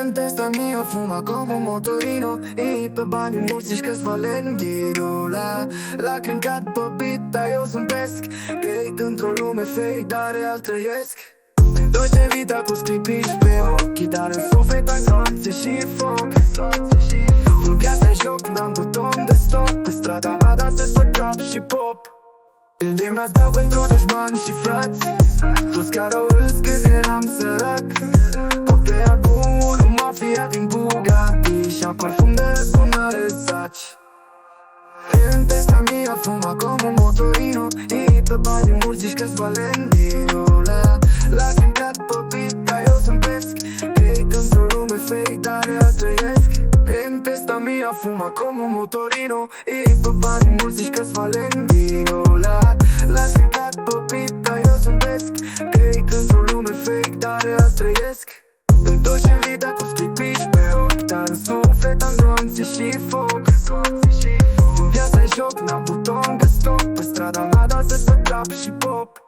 în testa mia fuma come un motorino e pe bani mulți zici că-s Valentino. La câncat pe beat, dar eu sunt pesc, că într-o lume fake, dar real trăiesc. Dolce vita cu scripici pe ochi, dar în suflet ai soțe și foc. Viața-i joc, n-am buton de stop, pe strada mea dansez pe trap și pop. Îndemnați dau pentru dușmani și frați, toți care au râs când eram sărac. Pe acum un mafia din Bugatti și-a parfum de răzbunare saci. În testa mia fuma come un motorino e pe bani mulți zici că-s Valentino. La cântat pe beat, dar eu sunt pesc, cred într-o lume fake, dar real trăiesc. În testa mia fuma come un motorino e pe bani mulți zici că-s Valentino. La cântat pe beat, dar eu sunt pesc, cred într-o lume fake, dar real trăiesc. În dolce vita cu scripici pe ochi, dar în suflet am glonțe și foc. Viața-i joc, n-am buton de stop, pe strada mea dansez pe trap și pop.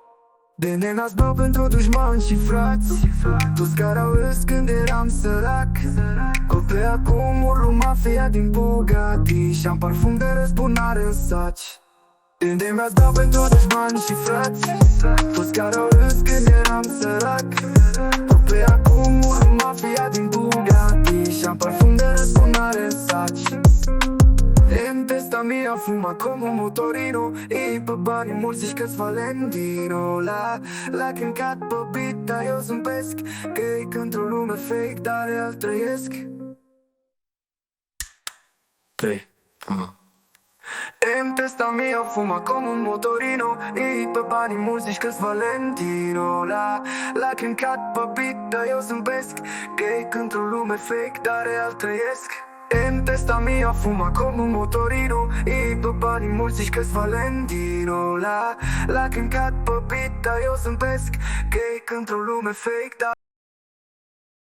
De nenați beau pentru dușmani și frați, toți care au râs când eram sărac. Pe acum urlu mafia din Bugatti și-am parfum de răzbunare în saci. Îndemnați beau pentru dușmani și frați, toți care au râs când eram sărac. Pe acum urlu mafia din Bugatti și-am parfum de răzbunare în saci. În testa mia fuma come un motorino e pe bani mulți zici că-s Valentino. La câncat pe beat, dar eu sunt pesc, că într-o lume fake, dar real trăiesc. 3 În testa mia fuma come un motorino e pe bani mulți zici că-s Valentino. La câncat pe beat, dar eu sunt pesc, că într-o lume fake, dar real trăiesc. În testa mia fuma come un motorino e pe bani mulți zici că-s Valentino. La câncat pe beat, dar eu sunt pesc, că într-o lume fake, dar